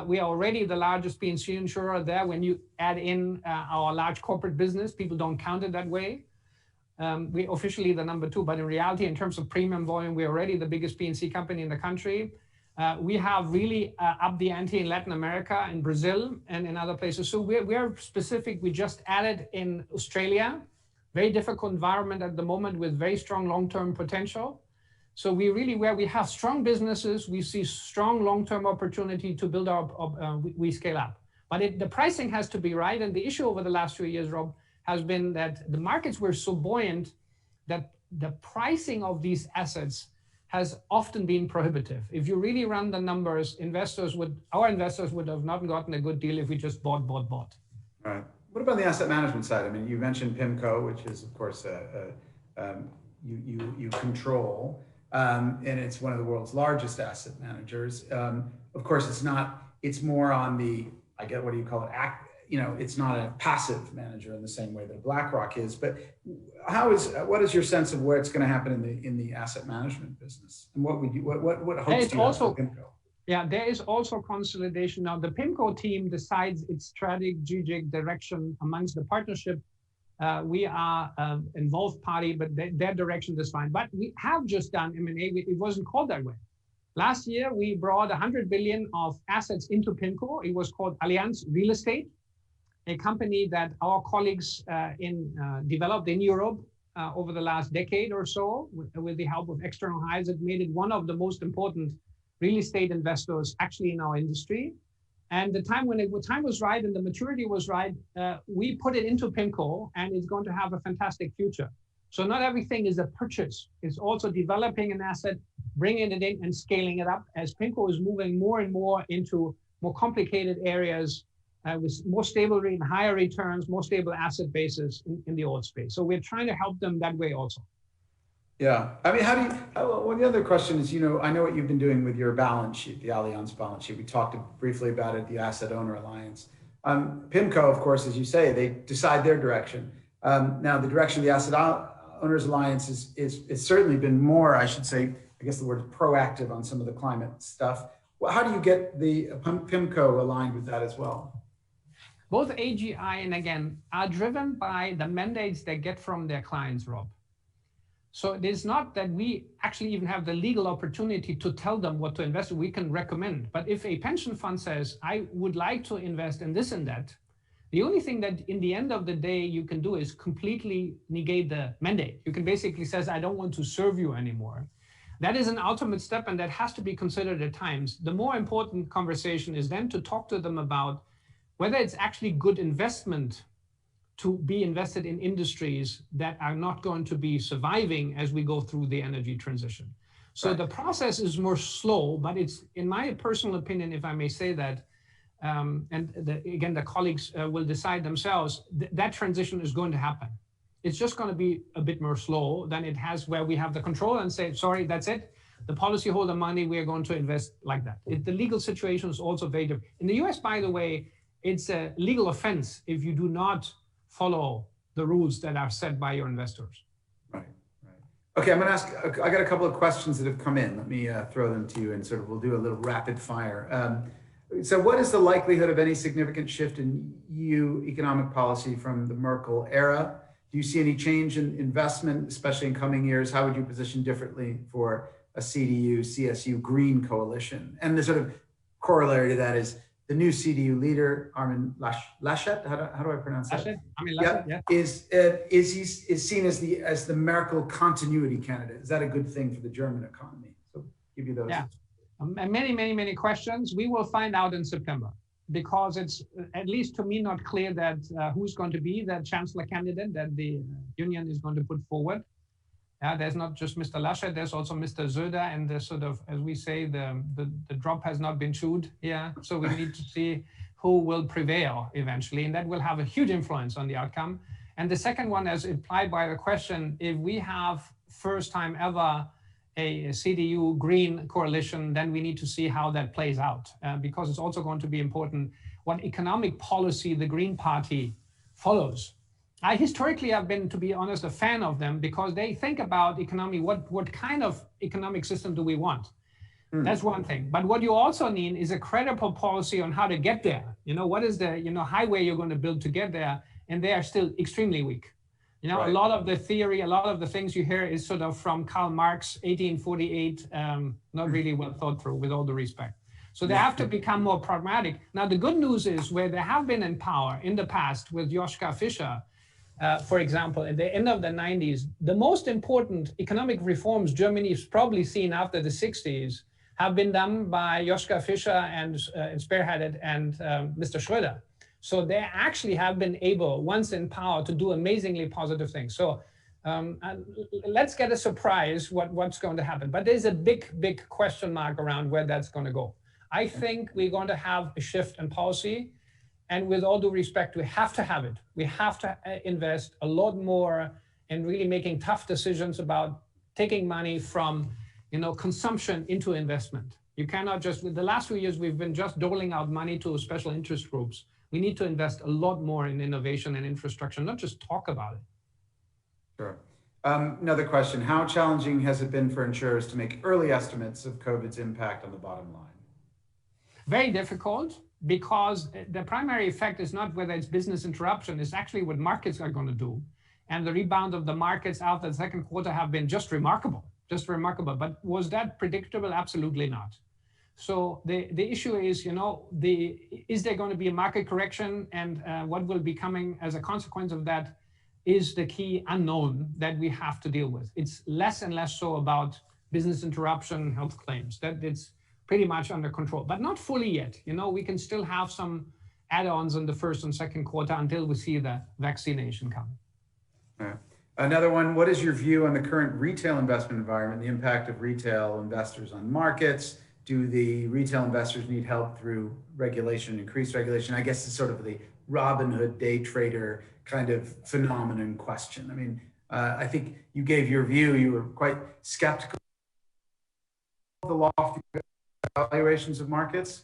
We are already the largest P&C insurer there. When you add in our large corporate business, people don't count it that way. We're officially the number 2, but in reality, in terms of premium volume, we're already the biggest P&C company in the country. We have really upped the ante in Latin America, in Brazil, and in other places. So we're specific. We just added in Australia. Very difficult environment at the moment with very strong long-term potential. So where we have strong businesses, we see strong long-term opportunity to build we scale up. But the pricing has to be right. And the issue over the last few years, Rob, has been that the markets were so buoyant that the pricing of these assets has often been prohibitive. If you really run the numbers, our investors would have not gotten a good deal if we just bought. All right. What about the asset management side? I mean, you mentioned PIMCO, which is, of course, you control, and it's one of the world's largest asset managers. Of course, it's more on the, what do you call it? It's not a passive manager in the same way that BlackRock is. But what is your sense of where it's going to happen in the asset management business? And what hopes do you have for PIMCO? Yeah, there is also consolidation. Now, the PIMCO team decides its strategic direction amongst the partnership. We are an involved party, but their direction is fine. But we have just done M&A. It wasn't called that way. Last year, we brought 100 billion of assets into PIMCO. It was called Allianz Real Estate, a company that our colleagues developed in Europe over the last decade or so with the help of external hires. It made it one of the most important real estate investors actually in our industry. And the time when time was right and the maturity was right, we put it into PIMCO, and it's going to have a fantastic future. So not everything is a purchase. It's also developing an asset, bringing it in and scaling it up as PIMCO is moving more and more into more complicated areas with more stable rate and higher returns, more stable asset bases in the old space. So we're trying to help them that way also. Yeah. I mean, well, the other question is, I know what you've been doing with your balance sheet, the Allianz balance sheet. We talked briefly about it, the Asset Owner Alliance. PIMCO, of course, as you say, they decide their direction. Now, the direction of the Asset Owners Alliance is certainly been more, I should say, I guess the word is proactive on some of the climate stuff. Well, how do you get the PIMCO aligned with that as well? Both AGI and again are driven by the mandates they get from their clients, Rob. So it is not that we actually even have the legal opportunity to tell them what to invest in. We can recommend. But if a pension fund says, I would like to invest in this and that, the only thing that in the end of the day you can do is completely negate the mandate. You can basically say, I don't want to serve you anymore. That is an ultimate step, and that has to be considered at times. The more important conversation is then to talk to them about whether it's actually good investment to be invested in industries that are not going to be surviving as we go through the energy transition. So right. The process is more slow, but it's, in my personal opinion, if I may say that, again, the colleagues will decide themselves, that transition is going to happen. It's just going to be a bit more slow than it has where we have the control and say, sorry, that's it. The policyholder money, we are going to invest like that. The legal situation is also very different. In the US, by the way, it's a legal offense if you do not follow the rules that are set by your investors. Right. Okay, I'm going to ask, I got a couple of questions that have come in. Let me throw them to you and sort of we'll do a little rapid fire. So what is the likelihood of any significant shift in EU economic policy from the Merkel era? Do you see any change in investment, especially in coming years? How would you position differently for a CDU, CSU green coalition? And the sort of corollary to that is the new CDU leader, Armin Laschet, how do I pronounce that? Laschet, yeah. Is seen as the Merkel continuity candidate. Is that a good thing for the German economy? So give you those. Yeah, many questions. We will find out in September, because it's, at least to me, not clear that who's going to be the chancellor candidate that the union is going to put forward. There's not just Mr. Laschet, there's also Mr. Söder, and the sort of, as we say, the drop has not been chewed. Yeah, so we need to see who will prevail eventually, and that will have a huge influence on the outcome. And the second one, as implied by the question, if we have first time ever a CDU green coalition, then we need to see how that plays out, because it's also going to be important what economic policy the Green Party follows. I historically have been, to be honest, a fan of them because they think about economy, what kind of economic system do we want? That's one thing. But what you also need is a credible policy on how to get there. What is the highway you're going to build to get there? And they are still extremely weak. Right. A lot of the theory, a lot of the things you hear is sort of from Karl Marx, 1848, not really well thought through, with all due respect. So they have to become more pragmatic. Now, the good news is where they have been in power in the past with Joschka Fischer, for example, at the end of the 90s, the most important economic reforms Germany has probably seen after the 60s have been done by Joschka Fischer and spearheaded and Mr. Schröder. So they actually have been able, once in power, to do amazingly positive things. So let's get a surprise what's going to happen. But there's a big question mark around where that's going to go. I think we're going to have a shift in policy. And with all due respect, we have to have it. We have to invest a lot more in really making tough decisions about taking money from consumption into investment. You cannot just, with the last few years, we've been just doling out money to special interest groups. We need to invest a lot more in innovation and infrastructure, not just talk about it. Sure. Another question, how challenging has it been for insurers to make early estimates of COVID's impact on the bottom line? Very difficult, because the primary effect is not whether it's business interruption, it's actually what markets are going to do. And the rebound of the markets after the second quarter have been just remarkable. But was that predictable? Absolutely not. So the issue is, is there going to be a market correction, and what will be coming as a consequence of that? is the key unknown that we have to deal with. It's less and less so about business interruption, health claims, that it's pretty much under control, but not fully yet. You know, we can still have some add-ons in the first and second quarter until we see the vaccination come. All right. Another one, what is your view on the current retail investment environment, the impact of retail investors on markets? Do the retail investors need help through regulation, increased regulation? I guess it's sort of the Robin Hood day trader kind of phenomenon question. I mean, I think you gave your view, you were quite skeptical of the lofty valuations of markets.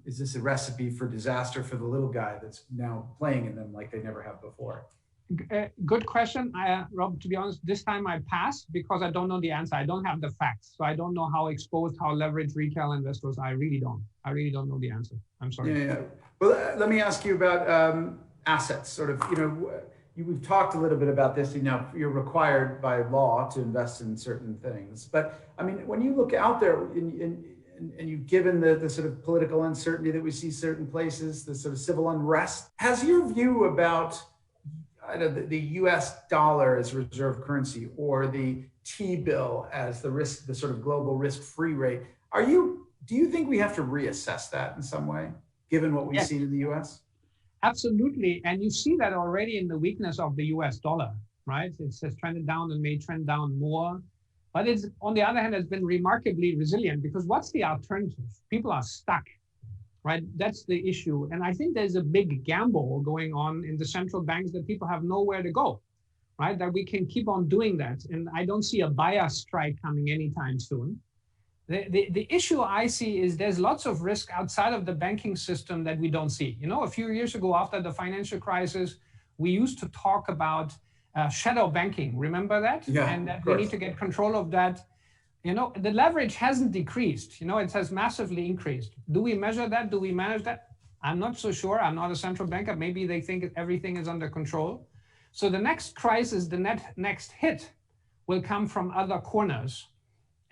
Is this a recipe for disaster for the little guy that's now playing in them like they never have before? Good question, Rob. To be honest, this time I pass because I don't know the answer. I don't have the facts, so I don't know how exposed, how leveraged retail investors. I really don't know the answer. I'm sorry. Yeah. Well, let me ask you about assets. Sort of, you know, we've talked a little bit about this. You know, you're required by law to invest in certain things, but I mean, when you look out there and you've given the sort of political uncertainty that we see certain places, the sort of civil unrest, has your view about the US dollar as reserve currency or the T-bill as the sort of global risk-free rate, do you think we have to reassess that in some way, given what we've seen in the US? Absolutely. And you see that already in the weakness of the US dollar, right? It's trended down and may trend down more. But it's, on the other hand, it's been remarkably resilient because what's the alternative? People are stuck, right? That's the issue. And I think there's a big gamble going on in the central banks that people have nowhere to go, right? That we can keep on doing that. And I don't see a buyer strike coming anytime soon. The issue I see is there's lots of risk outside of the banking system that we don't see. You know, a few years ago after the financial crisis, we used to talk about shadow banking. Remember that? Yeah, and that we need to get control of that. You know, the leverage hasn't decreased. You know, it has massively increased. Do we measure that? Do we manage that? I'm not so sure. I'm not a central banker. Maybe they think everything is under control. So the next crisis, the next hit will come from other corners.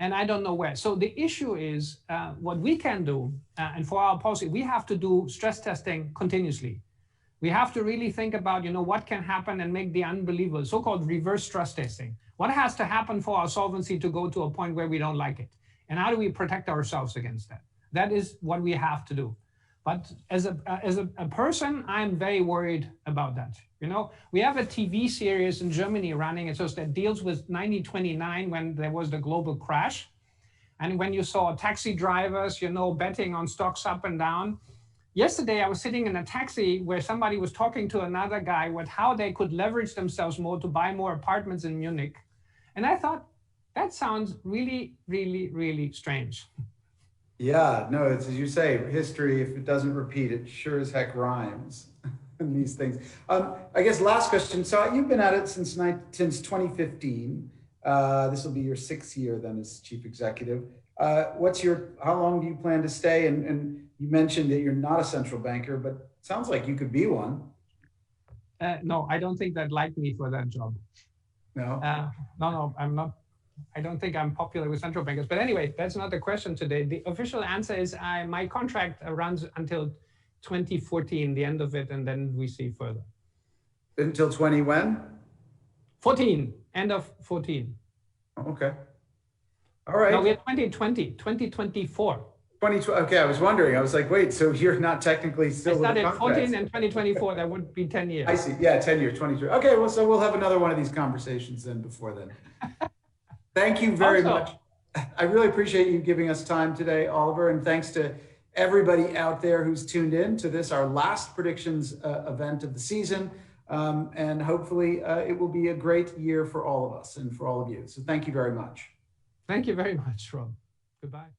And I don't know where. So the issue is what we can do, and for our policy, we have to do stress testing continuously. We have to really think about, you know, what can happen and make the unbelievable, so-called reverse stress testing. What has to happen for our solvency to go to a point where we don't like it? And how do we protect ourselves against that? That is what we have to do. But as a person, I'm very worried about that. You know, we have a TV series in Germany running, it says that deals with 1929 when there was the global crash. And when you saw taxi drivers, you know, betting on stocks up and down. Yesterday, I was sitting in a taxi where somebody was talking to another guy with how they could leverage themselves more to buy more apartments in Munich. And I thought, that sounds really, really, really strange. Yeah, no, it's as you say, history, if it doesn't repeat, it sure as heck rhymes in these things. I guess last question. So you've been at it since 2015. This will be your 6th year then as chief executive. How long do you plan to stay? And you mentioned that you're not a central banker, but it sounds like you could be one. No, I don't think they'd like me for that job. No? No, I'm not. I don't think I'm popular with central bankers. But anyway, that's not the question today. The official answer is my contract runs until 2014, the end of it, and then we see further. Until 20 when? 14, end of 14. Okay. All right. No, we're 2020, 2024. Okay, I was wondering. I was like, wait, so you're not technically still with the contract? 14 and 2024, that would be 10 years. I see. Yeah, 10 years, 23. Okay, well, so we'll have another one of these conversations then before then. Thank you very much. I really appreciate you giving us time today, Oliver, and thanks to everybody out there who's tuned in to this, our last predictions event of the season. And hopefully it will be a great year for all of us and for all of you. So thank you very much. Thank you very much, Rob. Goodbye.